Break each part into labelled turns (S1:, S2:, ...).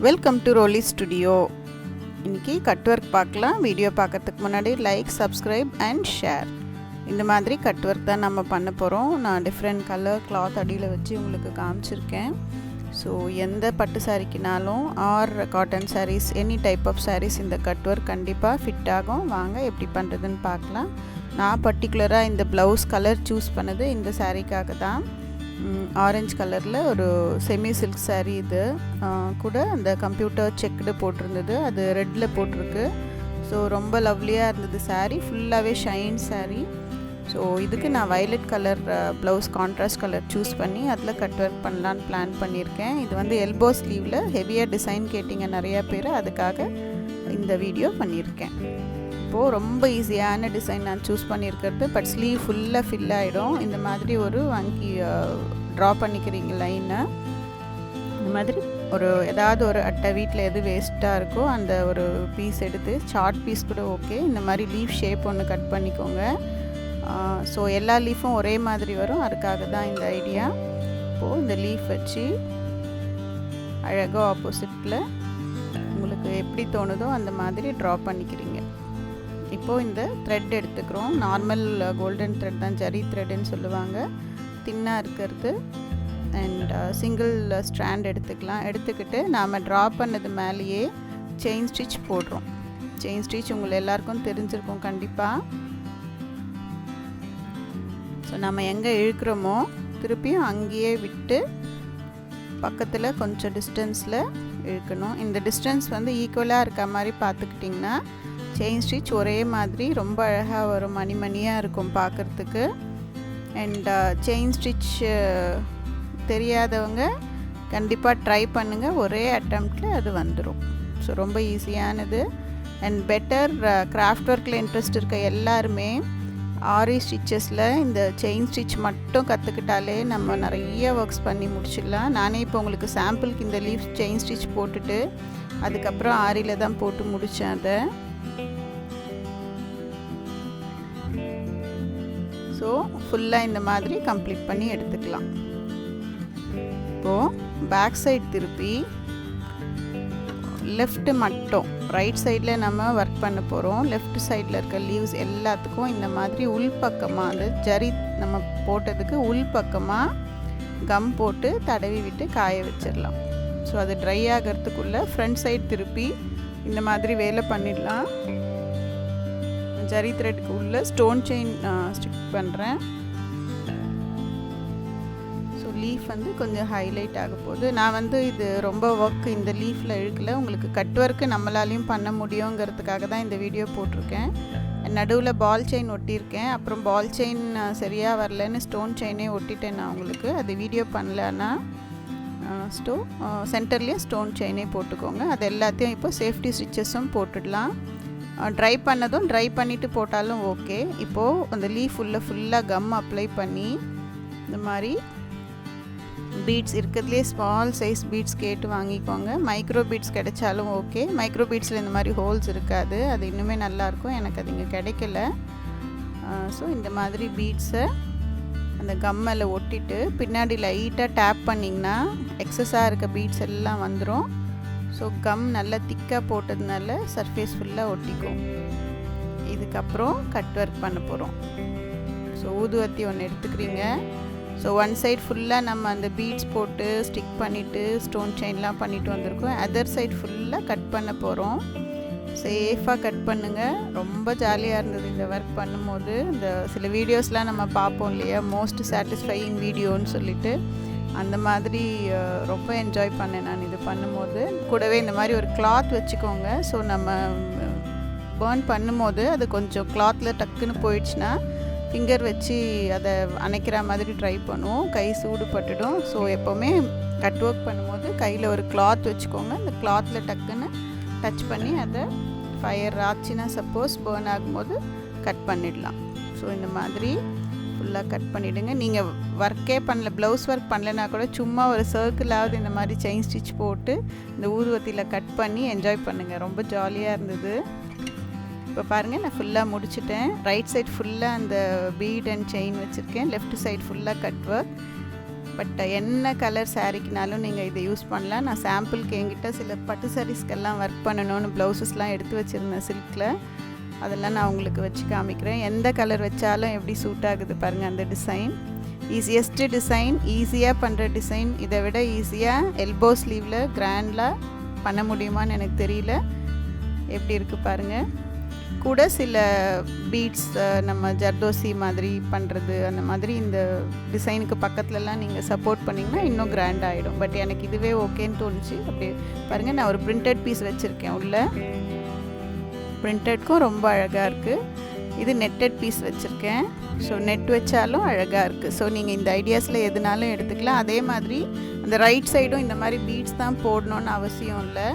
S1: Welcome to Roli studio. இன்றைக்கி cut work பார்க்கலாம். Video பார்க்குறதுக்கு முன்னாடி லைக், சப்ஸ்கிரைப் அண்ட் ஷேர். இந்த மாதிரி கட் ஒர்க் தான் நம்ம பண்ண போகிறோம். நான் டிஃப்ரெண்ட் கலர் கிளாத் அடியில் வச்சு உங்களுக்கு காமிச்சிருக்கேன். ஸோ எந்த பட்டு சாரிக்குனாலும் or cotton saris, any type of saris இந்த கட் ஒர்க் கண்டிப்பாக ஃபிட் ஆகும். வாங்க எப்படி பண்ணுறதுன்னு பார்க்கலாம். நான் பர்டிகுலராக இந்த ப்ளவுஸ் கலர் சூஸ் பண்ணது இந்த சாரீக்காக தான். ஆரஞ்சு கலரில் ஒரு செமி சில்க் சாரீ. இது கூட அந்த கம்ப்யூட்டர் செக்குடு போட்டிருந்தது, அது ரெட்டில் போட்டிருக்கு. ஸோ ரொம்ப லவ்லியாக இருந்தது சாரீ, ஃபுல்லாகவே ஷைன் சாரீ. ஸோ இதுக்கு நான் violet colour blouse contrast colour choose பண்ணி அதில் கட் ஒர்க் பண்ணலான்னு பிளான் பண்ணியிருக்கேன். இது வந்து எல்போ ஸ்லீவில் ஹெவியாக டிசைன் கேட்டிங்க நிறையா பேர், அதுக்காக இந்த வீடியோ பண்ணியிருக்கேன். இப்போது ரொம்ப ஈஸியான டிசைன் நான் சூஸ் பண்ணியிருக்கிறது. பட் ஸ்லீவ் ஃபுல்லாக ஃபில் ஆகிடும். இந்த மாதிரி ஒரு வங்கி ட்ரா பண்ணிக்கிறீங்க லைனை. இந்த மாதிரி ஏதாவது ஒரு அட்டை வீட்டில் எது வேஸ்ட்டாக இருக்கோ அந்த ஒரு பீஸ் எடுத்து, சார்ட் பீஸ் கூட ஓகே, இந்த மாதிரி லீஃப் ஷேப் ஒன்று கட் பண்ணிக்கோங்க. ஸோ எல்லா லீஃபும் ஒரே மாதிரி வரும், அதுக்காக தான் இந்த ஐடியா. இப்போது இந்த லீஃப் வச்சு அழகாக ஆப்போசிட்டில் உங்களுக்கு எப்படி தோணுதோ அந்த மாதிரி ட்ரா பண்ணிக்கிறீங்க. இப்போது இந்த த்ரெட் எடுத்துக்கிறோம். நார்மல் கோல்டன் த்ரெட் தான், ஜரி த்ரெட்டுன்னு சொல்லுவாங்க, தின்னாக இருக்கிறது. அண்ட் சிங்கிள் ஸ்ட்ராண்ட் எடுத்துக்கலாம். எடுத்துக்கிட்டு நாம் ட்ரா பண்ணது மேலேயே செயின் ஸ்டிச் போடுறோம். செயின் ஸ்டிச் உங்களுக்கு எல்லாருக்கும் தெரிஞ்சிருக்கும் கண்டிப்பாக. ஸோ நம்ம எங்கே இழுக்கிறோமோ திருப்பியும் அங்கேயே விட்டு பக்கத்தில் கொஞ்சம் டிஸ்டன்ஸில் இழுக்கணும். இந்த டிஸ்டன்ஸ் வந்து ஈக்குவலாக இருக்க மாதிரி பார்த்துக்கிட்டிங்கன்னா செயின் ஸ்டிச் ஒரே மாதிரி ரொம்ப அழகாக வரும், மணிமணியாக இருக்கும் பார்க்குறதுக்கு. அண்ட் செயின் ஸ்டிச் தெரியாதவங்க கண்டிப்பாக ட்ரை பண்ணுங்கள், ஒரே அட்டம்ப்டில் அது வந்துடும். ஸோ ரொம்ப ஈஸியானது அண்ட் பெட்டர். கிராஃப்ட் ஒர்க்கில் இன்ட்ரெஸ்ட் இருக்க எல்லாருமே ஆரி ஸ்டிச்சஸில் இந்த செயின் ஸ்டிச் மட்டும் கற்றுக்கிட்டாலே நம்ம நிறைய ஒர்க்ஸ் பண்ணி முடிச்சிடலாம். நானே இப்போ உங்களுக்கு சாம்பிளுக்கு இந்த லீஃப் செயின் ஸ்டிச் போட்டுட்டு அதுக்கப்புறம் ஆரியில் தான் போட்டு முடித்தேன். அதை ஸோ ஃபுல்லாக இந்த மாதிரி கம்ப்ளீட் பண்ணி எடுத்துக்கலாம். இப்போது பேக் சைடு திருப்பி லெஃப்ட்டு மட்டும், ரைட் சைடில் நம்ம ஒர்க் பண்ண போகிறோம். லெஃப்ட் சைடில் இருக்க லீவ்ஸ் எல்லாத்துக்கும் இந்த மாதிரி உள்பக்கமாக அந்த ஜரி நம்ம போட்டதுக்கு உள்பக்கமாக கம் போட்டு தடவி விட்டு காய வச்சிடலாம். ஸோ அது ட்ரை ஆகிறதுக்குள்ளே ஃப்ரண்ட் சைடு திருப்பி இந்த மாதிரி வேலை பண்ணிடலாம். ஜரி த்ரெட்டுக்கு உள்ள ஸ்டோன் செயின் ஸ்டிக் பண்ணுறேன். ஸோ லீஃப் வந்து கொஞ்சம் ஹைலைட் ஆக போகுது. நான் வந்து இது ரொம்ப ஒர்க் இந்த லீஃபில் இழுக்கல, உங்களுக்கு கட் ஒர்க்கு நம்மளாலையும் பண்ண முடியுங்கிறதுக்காக தான் இந்த வீடியோ போட்டிருக்கேன். நடுவில் பால் செயின் ஒட்டியிருக்கேன். அப்புறம் பால் செயின் சரியாக வரலன்னு ஸ்டோன் செயினே ஒட்டிட்டேன் நான் உங்களுக்கு. அது வீடியோ பண்ணலன்னா சென்டர்லேயே ஸ்டோன் செயினே போட்டுக்கோங்க. அது எல்லாத்தையும் இப்போ சேஃப்டி ஸ்டிச்சஸும் போட்டுடலாம். ட்ரை பண்ணதும் ட்ரை பண்ணிவிட்டு போட்டாலும் ஓகே. இப்போது அந்த லீஃப் ஃபுல்லாக கம் அப்ளை பண்ணி இந்த மாதிரி பீட்ஸ் இருக்கிறதுலே ஸ்மால் சைஸ் பீட்ஸ் கேட்டு வாங்கிக்கோங்க. மைக்ரோ பீட்ஸ் கிடைச்சாலும் ஓகே. மைக்ரோ பீட்ஸில் இந்த மாதிரி ஹோல்ஸ் இருக்காது, அது இன்னுமே நல்லாயிருக்கும். எனக்கு அது இங்கே கிடைக்கல. ஸோ இந்த மாதிரி பீட்ஸை அந்த கம்மில் ஒட்டிட்டு பின்னாடி லைட்டாக டேப் பண்ணிங்கன்னா எக்ஸஸாக இருக்க பீட்ஸ் எல்லாம் வந்துடும். ஸோ கம் நல்லா திக்காக போட்டதுனால சர்ஃபேஸ் ஃபுல்லாக ஒட்டிக்கும். இதுக்கப்புறம் கட் ஒர்க் பண்ண போகிறோம். ஸோ ஊதுவத்தி ஒன்று எடுத்துக்கிறீங்க. ஸோ ஒன் சைட் ஃபுல்லாக நம்ம அந்த பீட்ஸ் போட்டு ஸ்டிக் பண்ணிவிட்டு ஸ்டோன் செயின்லாம் பண்ணிவிட்டு வந்திருக்கோம். அதர் சைட் ஃபுல்லாக கட் பண்ண போகிறோம். சேஃபாக கட் பண்ணுங்கள். ரொம்ப ஜாலியாக இருந்தது இந்த ஒர்க் பண்ணும்போது. இந்த சில வீடியோஸ்லாம் நம்ம பார்ப்போம் இல்லையா, மோஸ்ட் சாட்டிஸ்ஃபையிங் வீடியோன்னு சொல்லிட்டு, அந்த மாதிரி ரொம்ப என்ஜாய் பண்ணேன் நான் இது பண்ணும்போது. கூடவே இந்த மாதிரி ஒரு கிளாத் வச்சுக்கோங்க. ஸோ நம்ம பர்ன் பண்ணும்போது அது கொஞ்சம் கிளாத்தில் டக்குன்னு போயிடுச்சுன்னா ஃபிங்கர் வச்சு அதை அணைக்கிற மாதிரி ட்ரை பண்ணுவோம், கை சூடு பட்டுடும். ஸோ எப்போவுமே கட் ஒர்க் பண்ணும்போது கையில் ஒரு கிளாத் வச்சுக்கோங்க. அந்த கிளாத்தில் டக்குன்னு டச் பண்ணி அதை ஃபயர் ஆச்சுன்னா சப்போஸ் பர்ன் ஆகும்போது கட் பண்ணிடலாம். ஸோ இந்த மாதிரி ஃபுல்லாக கட் பண்ணிவிடுங்க. நீங்கள் ஒர்க்கே பண்ணல, ப்ளவுஸ் ஒர்க் பண்ணலைன்னா கூட சும்மா ஒரு சர்க்கிளாவது இந்த மாதிரி செயின் ஸ்டிச் போட்டு இந்த ஊதுவத்தியில் கட் பண்ணி என்ஜாய் பண்ணுங்கள். ரொம்ப ஜாலியாக இருந்தது. இப்போ பாருங்கள், நான் ஃபுல்லாக முடிச்சுட்டேன். ரைட் சைட் ஃபுல்லாக அந்த பீட் அண்ட் செயின் வச்சுருக்கேன். லெஃப்ட் சைட் ஃபுல்லாக கட் ஒர்க். பட் என்ன கலர் சாரீக்குனாலும் நீங்கள் இதை யூஸ் பண்ணலாம். நான் சாம்பிளுக்கு என்கிட்ட சில பட்டு சாரீஸ்க்கெல்லாம் ஒர்க் பண்ணணும்னு ப்ளவுசஸ்லாம் எடுத்து வச்சுருந்தேன் சில்கில். அதெல்லாம் நான் உங்களுக்கு வச்சு காமிக்கிறேன். எந்த கலர் வச்சாலும் எப்படி சூட் ஆகுது பாருங்கள் அந்த டிசைன். ஈஸியஸ்ட்டு டிசைன், ஈஸியாக பண்ணுற டிசைன். இதை விட ஈஸியாக எல்போ ஸ்லீவில் கிராண்டாக பண்ண முடியுமான்னு எனக்கு தெரியல. எப்படி இருக்குது பாருங்கள். கூட சில பீட்ஸ் நம்ம ஜர்தோசி மாதிரி பண்ணுறது அந்த மாதிரி இந்த டிசைனுக்கு பக்கத்துலலாம் நீங்கள் சப்போர்ட் பண்ணிங்கன்னா இன்னும் கிராண்ட் ஆகிடும். பட் எனக்கு இதுவே ஓகேன்னு தோணுச்சு. அப்படியே பாருங்கள், நான் ஒரு பிரிண்டட் பீஸ் வச்சுருக்கேன். உள்ள பிரிண்டட்க்கும் ரொம்ப அழகாக இருக்குது. இது நெட்டட் பீஸ் வச்சுருக்கேன். ஸோ நெட் வச்சாலும் அழகாக இருக்குது. ஸோ நீங்கள் இந்த ஐடியாஸில் எதுனாலும் எடுத்துக்கலாம். அதே மாதிரி அந்த ரைட் சைடும் இந்த மாதிரி பீட்ஸ் தான் போடணுன்னு அவசியம் இல்லை.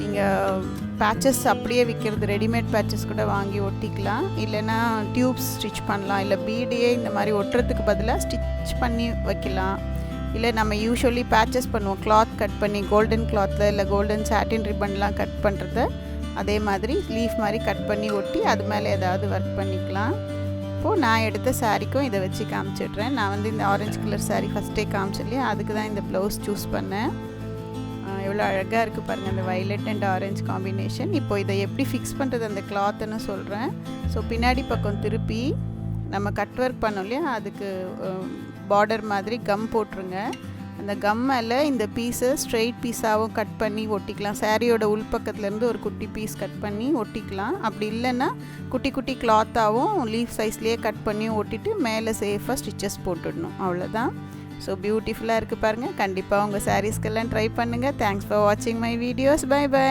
S1: நீங்கள் பேச்சஸ் அப்படியே விற்கிறது, ரெடிமேட் பேச்சஸ் கூட வாங்கி ஒட்டிக்கலாம். இல்லைன்னா டியூப்ஸ் ஸ்டிச் பண்ணலாம். இல்லை பீடையே இந்த மாதிரி ஒட்டுறதுக்கு பதிலாக ஸ்டிச் பண்ணி வைக்கலாம். இல்லை நம்ம யூஸ்வலி பேச்சஸ் பண்ணுவோம், கிளாத் கட் பண்ணி கோல்டன் கிளாத்தில் இல்லை கோல்டன் சாட்டின் ரிப்பன்லாம் கட் பண்ணுறத அதே மாதிரி லீஃப் மாதிரி கட் பண்ணி ஒட்டி அது மேலே ஏதாவது ஒர்க் பண்ணிக்கலாம். இப்போது நான் எடுத்த சாரீக்கும் இதை வச்சு காமிச்சிடுறேன். நான் வந்து இந்த ஆரஞ்சு கலர் சாரீ ஃபஸ்ட்டே காமிச்சிடலையே, அதுக்கு தான் இந்த ப்ளவுஸ் சூஸ் பண்ணேன். எவ்வளோ அழகாக இருக்குது பாருங்கள் அந்த வயலட் அண்ட் ஆரஞ்சு காம்பினேஷன். இப்போ இதை எப்படி ஃபிக்ஸ் பண்ணுறது அந்த கிளாத்துன்னு சொல்கிறேன். ஸோ பின்னாடி பக்கம் திருப்பி நம்ம கட் ஒர்க் பண்ணோம் இல்லையா, அதுக்கு பார்டர் மாதிரி கம் போட்டுருங்க. அந்த கம் மேலே இந்த பீஸை ஸ்ட்ரெயிட் பீஸாகவும் கட் பண்ணி ஒட்டிக்கலாம். சாரியோட உள்பக்கத்துலேருந்து ஒரு குட்டி பீஸ் கட் பண்ணி ஒட்டிக்கலாம். அப்படி இல்லைன்னா குட்டி குட்டி கிளாத்தாகவும் லீஃப் சைஸ்லேயே கட் பண்ணி ஒட்டிட்டு மேலே சேஃபாக ஸ்டிச்சஸ் போட்டுடணும். அவ்வளோதான். ஸோ பியூட்டிஃபுல்லாக இருக்குது பாருங்கள். கண்டிப்பாக உங்கள் சாரீஸ்க்கெல்லாம் ட்ரை பண்ணுங்கள். தேங்க்ஸ் ஃபார் வாட்சிங் மை வீடியோஸ். Bye by.